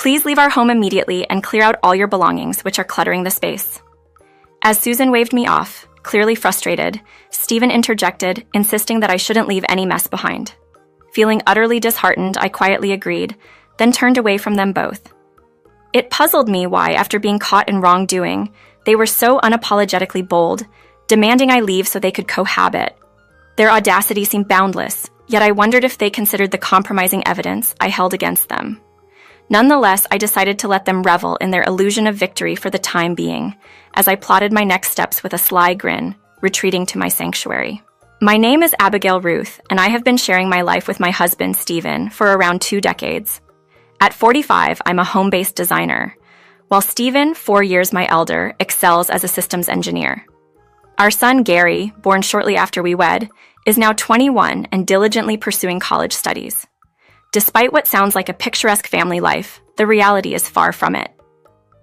Please leave our home immediately and clear out all your belongings, which are cluttering the space. As Susan waved me off, clearly frustrated, Stephen interjected, insisting that I shouldn't leave any mess behind. Feeling utterly disheartened, I quietly agreed, then turned away from them both. It puzzled me why, after being caught in wrongdoing, they were so unapologetically bold, demanding I leave so they could cohabit. Their audacity seemed boundless, yet I wondered if they considered the compromising evidence I held against them. Nonetheless, I decided to let them revel in their illusion of victory for the time being, as I plotted my next steps with a sly grin, retreating to my sanctuary. My name is Abigail Ruth, and I have been sharing my life with my husband, Stephen, for around 2 decades. At 45, I'm a home-based designer, while Stephen, 4 years my elder, excels as a systems engineer. Our son, Gary, born shortly after we wed, is now 21 and diligently pursuing college studies. Despite what sounds like a picturesque family life, the reality is far from it.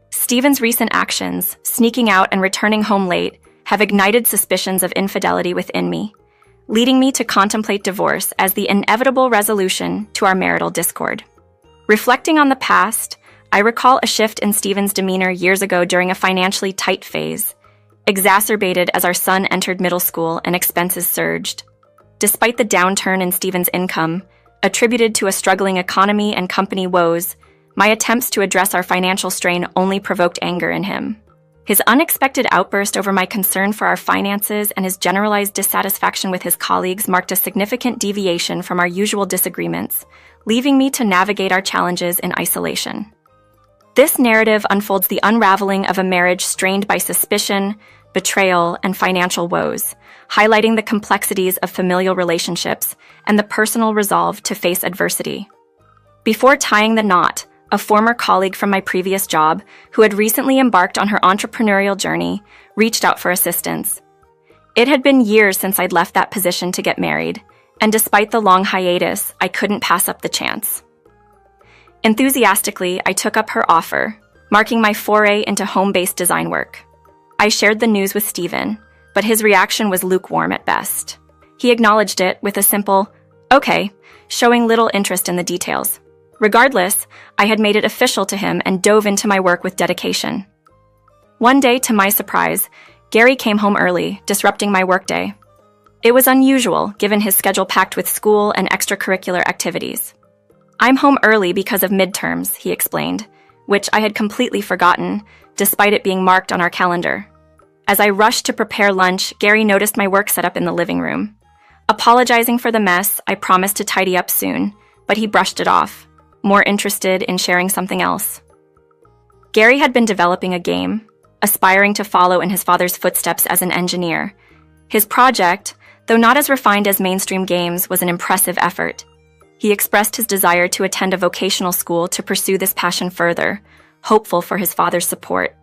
Stephen's recent actions, sneaking out and returning home late, have ignited suspicions of infidelity within me, leading me to contemplate divorce as the inevitable resolution to our marital discord. Reflecting on the past, I recall a shift in Stephen's demeanor years ago during a financially tight phase, exacerbated as our son entered middle school and expenses surged. Despite the downturn in Stephen's income, attributed to a struggling economy and company woes, my attempts to address our financial strain only provoked anger in him. His unexpected outburst over my concern for our finances and his generalized dissatisfaction with his colleagues marked a significant deviation from our usual disagreements, leaving me to navigate our challenges in isolation. This narrative unfolds the unraveling of a marriage strained by suspicion, betrayal, and financial woes, highlighting the complexities of familial relationships and the personal resolve to face adversity. Before tying the knot, a former colleague from my previous job, who had recently embarked on her entrepreneurial journey, reached out for assistance. It had been years since I'd left that position to get married, and despite the long hiatus, I couldn't pass up the chance. Enthusiastically, I took up her offer, marking my foray into home-based design work. I shared the news with Stephen, but his reaction was lukewarm at best. He acknowledged it with a simple, "Okay," showing little interest in the details. Regardless, I had made it official to him and dove into my work with dedication. One day, to my surprise, Gary came home early, disrupting my workday. It was unusual, given his schedule packed with school and extracurricular activities. "I'm home early because of midterms," he explained, which I had completely forgotten, despite it being marked on our calendar. As I rushed to prepare lunch, Gary noticed my work setup in the living room. Apologizing for the mess, I promised to tidy up soon, but he brushed it off, more interested in sharing something else. Gary had been developing a game, aspiring to follow in his father's footsteps as an engineer. His project, though not as refined as mainstream games, was an impressive effort. He expressed his desire to attend a vocational school to pursue this passion further, hopeful for his father's support.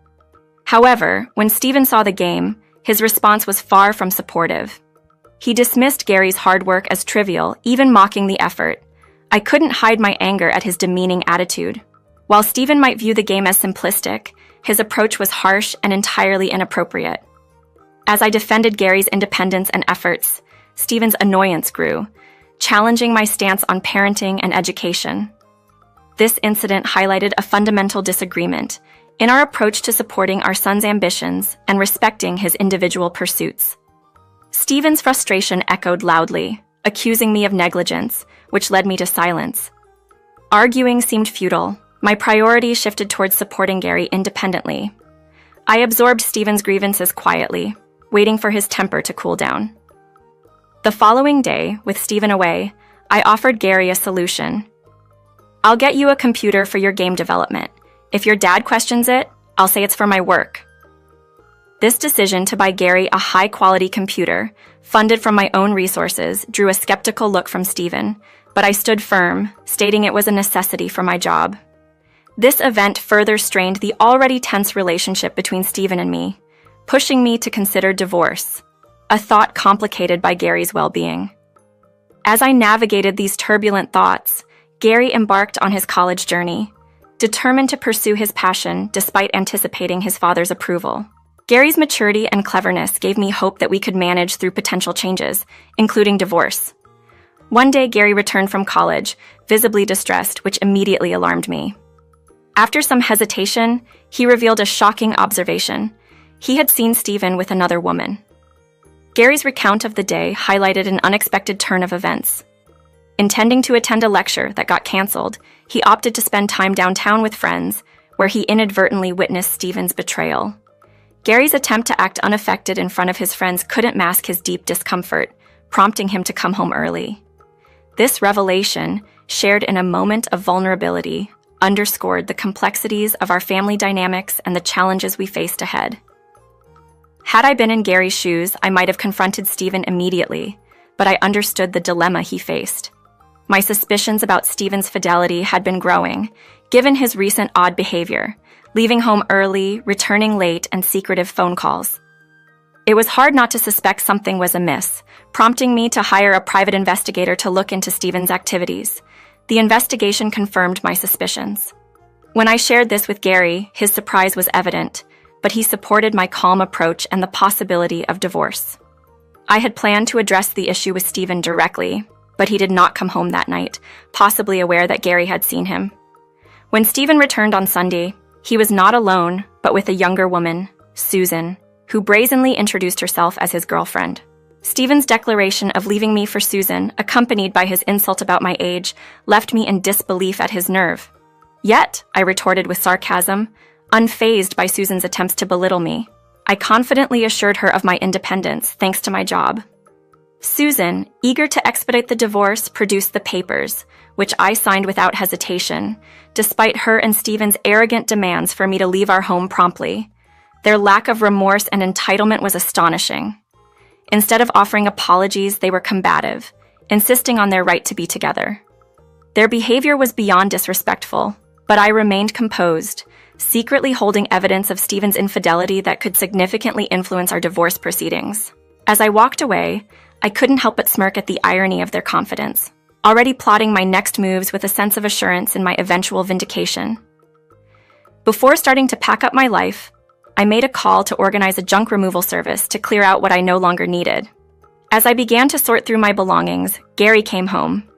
However, when Stephen saw the game, his response was far from supportive. He dismissed Gary's hard work as trivial, even mocking the effort. I couldn't hide my anger at his demeaning attitude. While Stephen might view the game as simplistic, his approach was harsh and entirely inappropriate. As I defended Gary's independence and efforts, Stephen's annoyance grew, challenging my stance on parenting and education. This incident highlighted a fundamental disagreement in our approach to supporting our son's ambitions and respecting his individual pursuits. Stephen's frustration echoed loudly, accusing me of negligence, which led me to silence. Arguing seemed futile. My priorities shifted towards supporting Gary independently. I absorbed Stephen's grievances quietly, waiting for his temper to cool down. The following day, with Stephen away, I offered Gary a solution. "I'll get you a computer for your game development. If your dad questions it, I'll say it's for my work." This decision to buy Gary a high-quality computer, funded from my own resources, drew a skeptical look from Stephen, but I stood firm, stating it was a necessity for my job. This event further strained the already tense relationship between Stephen and me, pushing me to consider divorce, a thought complicated by Gary's well-being. As I navigated these turbulent thoughts, Gary embarked on his college journey, determined to pursue his passion despite anticipating his father's approval. Gary's maturity and cleverness gave me hope that we could manage through potential changes, including divorce. One day, Gary returned from college, visibly distressed, which immediately alarmed me. After some hesitation, he revealed a shocking observation. He had seen Stephen with another woman. Gary's recount of the day highlighted an unexpected turn of events. Intending to attend a lecture that got canceled, he opted to spend time downtown with friends, where he inadvertently witnessed Stephen's betrayal. Gary's attempt to act unaffected in front of his friends couldn't mask his deep discomfort, prompting him to come home early. This revelation, shared in a moment of vulnerability, underscored the complexities of our family dynamics and the challenges we faced ahead. Had I been in Gary's shoes, I might have confronted Stephen immediately, but I understood the dilemma he faced. My suspicions about Stephen's fidelity had been growing, given his recent odd behavior, leaving home early, returning late, and secretive phone calls. It was hard not to suspect something was amiss, prompting me to hire a private investigator to look into Stephen's activities. The investigation confirmed my suspicions. When I shared this with Gary, his surprise was evident, but he supported my calm approach and the possibility of divorce. I had planned to address the issue with Stephen directly, but he did not come home that night, possibly aware that Gary had seen him. When Stephen returned on Sunday, he was not alone, but with a younger woman, Susan, who brazenly introduced herself as his girlfriend. Stephen's declaration of leaving me for Susan, accompanied by his insult about my age, left me in disbelief at his nerve. Yet, I retorted with sarcasm, unfazed by Susan's attempts to belittle me. I confidently assured her of my independence, thanks to my job. Susan, eager to expedite the divorce, produced the papers, which I signed without hesitation, despite her and Stephen's arrogant demands for me to leave our home promptly. Their lack of remorse and entitlement was astonishing. Instead of offering apologies, they were combative, insisting on their right to be together. Their behavior was beyond disrespectful, but I remained composed, secretly holding evidence of Stephen's infidelity that could significantly influence our divorce proceedings. As I walked away, I couldn't help but smirk at the irony of their confidence, already plotting my next moves with a sense of assurance in my eventual vindication. Before starting to pack up my life, I made a call to organize a junk removal service to clear out what I no longer needed. As I began to sort through my belongings, Gary came home.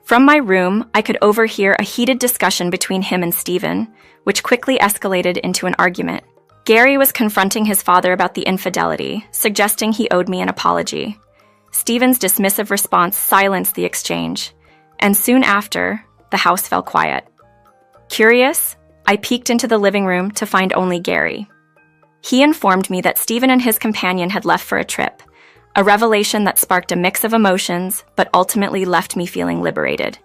From my room, I could overhear a heated discussion between him and Stephen, which quickly escalated into an argument. Gary was confronting his father about the infidelity, suggesting he owed me an apology. Stephen's dismissive response silenced the exchange, and soon after, the house fell quiet. Curious, I peeked into the living room to find only Gary. He informed me that Stephen and his companion had left for a trip, a revelation that sparked a mix of emotions, but ultimately left me feeling liberated.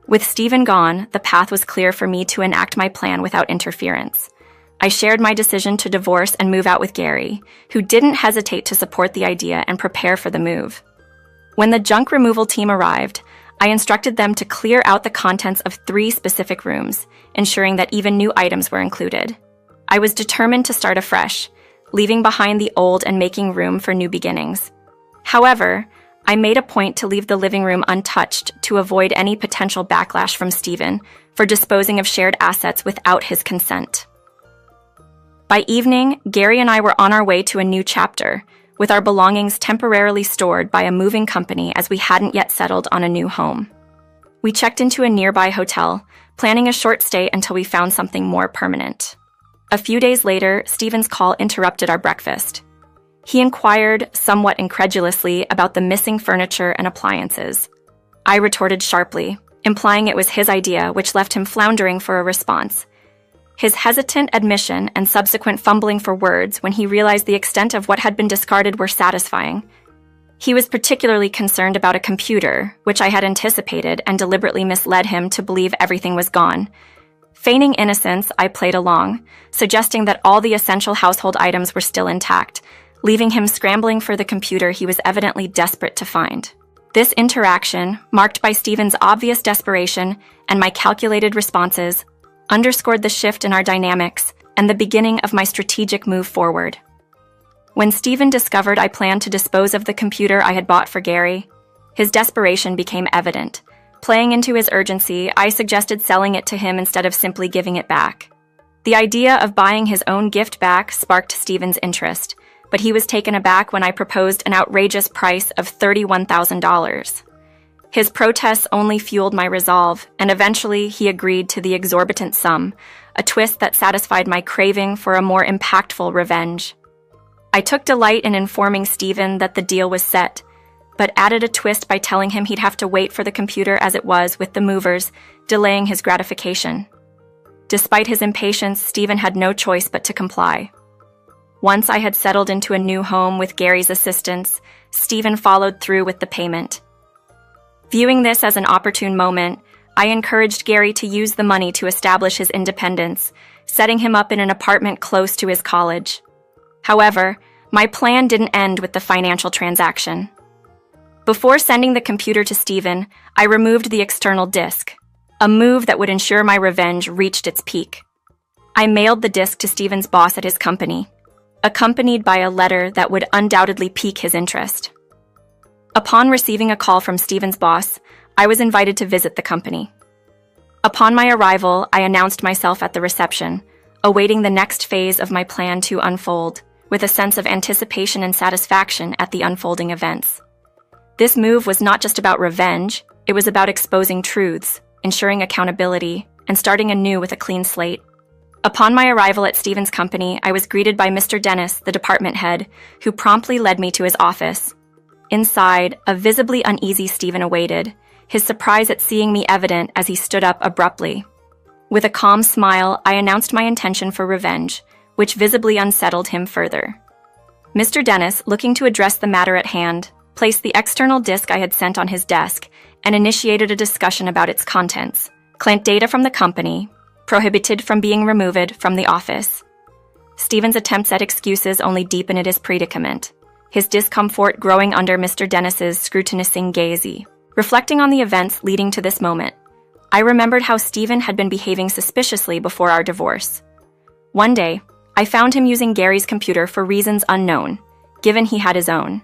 With Stephen gone, the path was clear for me to enact my plan without interference. I shared my decision to divorce and move out with Gary, who didn't hesitate to support the idea and prepare for the move. When the junk removal team arrived, I instructed them to clear out the contents of 3 specific rooms, ensuring that even new items were included. I was determined to start afresh, leaving behind the old and making room for new beginnings. However, I made a point to leave the living room untouched to avoid any potential backlash from Stephen for disposing of shared assets without his consent. By evening, Gary and I were on our way to a new chapter, with our belongings temporarily stored by a moving company as we hadn't yet settled on a new home. We checked into a nearby hotel, planning a short stay until we found something more permanent. A few days later, Stephen's call interrupted our breakfast. He inquired, somewhat incredulously, about the missing furniture and appliances. I retorted sharply, implying it was his idea, which left him floundering for a response. His hesitant admission and subsequent fumbling for words when he realized the extent of what had been discarded were satisfying. He was particularly concerned about a computer, which I had anticipated and deliberately misled him to believe everything was gone. Feigning innocence, I played along, suggesting that all the essential household items were still intact, leaving him scrambling for the computer he was evidently desperate to find. This interaction, marked by Stephen's obvious desperation and my calculated responses, underscored the shift in our dynamics and the beginning of my strategic move forward. When Stephen discovered I planned to dispose of the computer I had bought for Gary, his desperation became evident. Playing into his urgency, I suggested selling it to him instead of simply giving it back. The idea of buying his own gift back sparked Stephen's interest, but he was taken aback when I proposed an outrageous price of $31,000. His protests only fueled my resolve, and eventually he agreed to the exorbitant sum, a twist that satisfied my craving for a more impactful revenge. I took delight in informing Stephen that the deal was set, but added a twist by telling him he'd have to wait for the computer as it was with the movers, delaying his gratification. Despite his impatience, Stephen had no choice but to comply. Once I had settled into a new home with Gary's assistance, Stephen followed through with the payment. Viewing this as an opportune moment, I encouraged Gary to use the money to establish his independence, setting him up in an apartment close to his college. However, my plan didn't end with the financial transaction. Before sending the computer to Stephen, I removed the external disk, a move that would ensure my revenge reached its peak. I mailed the disk to Stephen's boss at his company, accompanied by a letter that would undoubtedly pique his interest. Upon receiving a call from Stephen's boss, I was invited to visit the company. Upon my arrival, I announced myself at the reception, awaiting the next phase of my plan to unfold, with a sense of anticipation and satisfaction at the unfolding events. This move was not just about revenge, it was about exposing truths, ensuring accountability, and starting anew with a clean slate. Upon my arrival at Stephen's company, I was greeted by Mr. Dennis, the department head, who promptly led me to his office. Inside, a visibly uneasy Stephen awaited, his surprise at seeing me evident as he stood up abruptly. With a calm smile, I announced my intention for revenge, which visibly unsettled him further. Mr. Dennis, looking to address the matter at hand, placed the external disk I had sent on his desk and initiated a discussion about its contents, client data from the company, prohibited from being removed from the office. Stephen's attempts at excuses only deepened his predicament, his discomfort growing under Mr. Dennis's scrutinizing gaze. Reflecting on the events leading to this moment, I remembered how Stephen had been behaving suspiciously before our divorce. One day, I found him using Gary's computer for reasons unknown, given he had his own.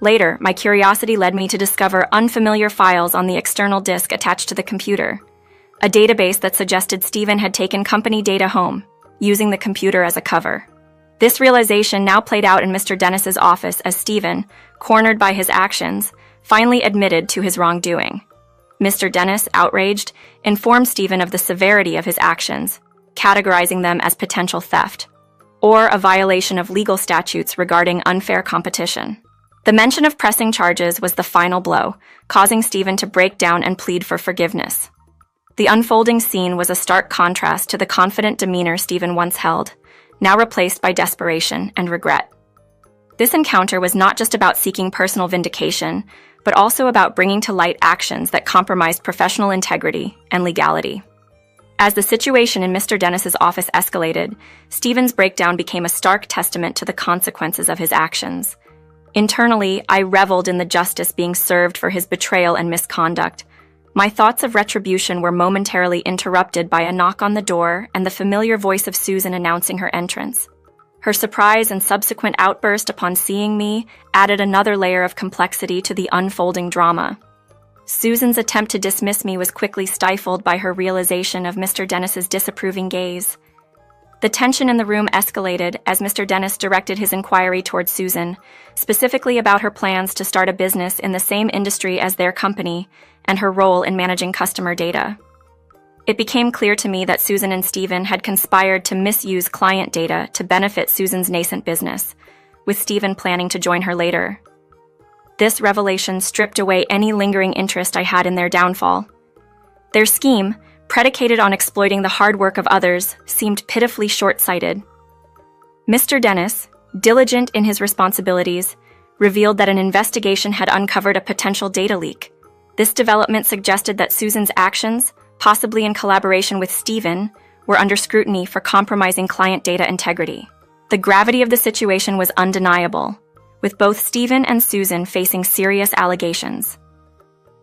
Later, my curiosity led me to discover unfamiliar files on the external disk attached to the computer, a database that suggested Stephen had taken company data home, using the computer as a cover. This realization now played out in Mr. Dennis's office as Stephen, cornered by his actions, finally admitted to his wrongdoing. Mr. Dennis, outraged, informed Stephen of the severity of his actions, categorizing them as potential theft, or a violation of legal statutes regarding unfair competition. The mention of pressing charges was the final blow, causing Stephen to break down and plead for forgiveness. The unfolding scene was a stark contrast to the confident demeanor Stephen once held, now replaced by desperation and regret. This encounter was not just about seeking personal vindication, but also about bringing to light actions that compromised professional integrity and legality. As the situation in Mr. Dennis's office escalated, Stephen's breakdown became a stark testament to the consequences of his actions. Internally, I reveled in the justice being served for his betrayal and misconduct. My thoughts of retribution were momentarily interrupted by a knock on the door and the familiar voice of Susan announcing her entrance. Her surprise and subsequent outburst upon seeing me added another layer of complexity to the unfolding drama. Susan's attempt to dismiss me was quickly stifled by her realization of Mr. Dennis's disapproving gaze. The tension in the room escalated as Mr. Dennis directed his inquiry towards Susan, specifically about her plans to start a business in the same industry as their company and her role in managing customer data. It became clear to me that Susan and Stephen had conspired to misuse client data to benefit Susan's nascent business, with Stephen planning to join her later. This revelation stripped away any lingering interest I had in their downfall. Their scheme, predicated on exploiting the hard work of others, seemed pitifully short-sighted. Mr. Dennis, diligent in his responsibilities, revealed that an investigation had uncovered a potential data leak. This development suggested that Susan's actions, possibly in collaboration with Stephen, were under scrutiny for compromising client data integrity. The gravity of the situation was undeniable, with both Stephen and Susan facing serious allegations.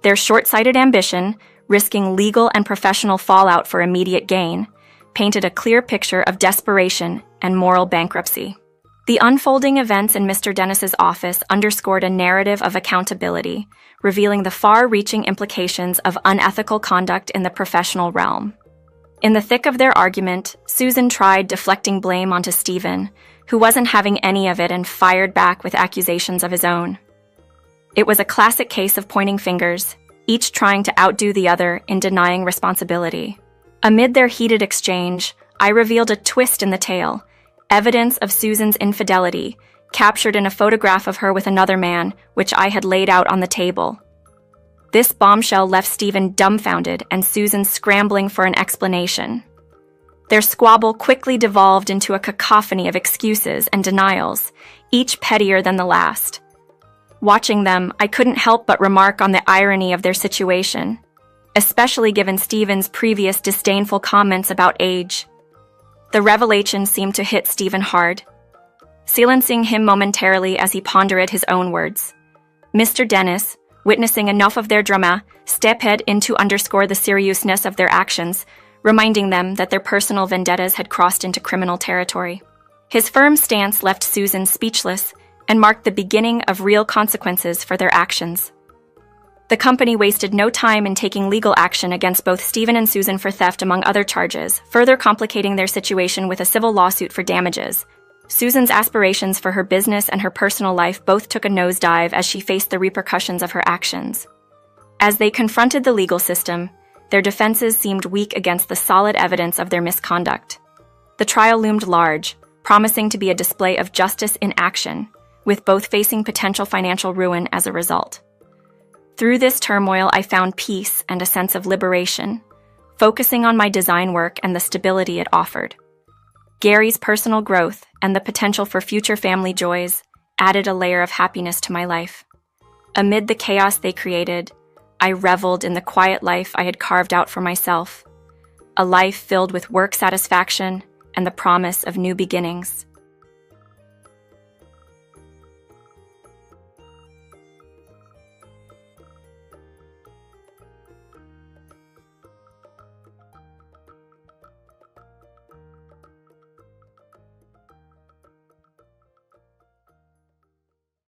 Their short-sighted ambition, risking legal and professional fallout for immediate gain, painted a clear picture of desperation and moral bankruptcy. The unfolding events in Mr. Dennis's office underscored a narrative of accountability, revealing the far-reaching implications of unethical conduct in the professional realm. In the thick of their argument, Susan tried deflecting blame onto Stephen, who wasn't having any of it and fired back with accusations of his own. It was a classic case of pointing fingers, each trying to outdo the other in denying responsibility. Amid their heated exchange, I revealed a twist in the tale, evidence of Susan's infidelity, captured in a photograph of her with another man, which I had laid out on the table. This bombshell left Stephen dumbfounded and Susan scrambling for an explanation. Their squabble quickly devolved into a cacophony of excuses and denials, each pettier than the last. Watching them, I couldn't help but remark on the irony of their situation, especially given Stephen's previous disdainful comments about age. The revelation seemed to hit Stephen hard, silencing him momentarily as he pondered his own words. Mr. Dennis, witnessing enough of their drama, stepped in to underscore the seriousness of their actions, reminding them that their personal vendettas had crossed into criminal territory. His firm stance left Susan speechless and marked the beginning of real consequences for their actions. The company wasted no time in taking legal action against both Stephen and Susan for theft, among other charges, further complicating their situation with a civil lawsuit for damages. Susan's aspirations for her business and her personal life both took a nosedive as she faced the repercussions of her actions. As they confronted the legal system, their defenses seemed weak against the solid evidence of their misconduct. The trial loomed large, promising to be a display of justice in action, with both facing potential financial ruin as a result. Through this turmoil, I found peace and a sense of liberation, focusing on my design work and the stability it offered. Gary's personal growth and the potential for future family joys added a layer of happiness to my life. Amid the chaos they created, I reveled in the quiet life I had carved out for myself, a life filled with work satisfaction and the promise of new beginnings.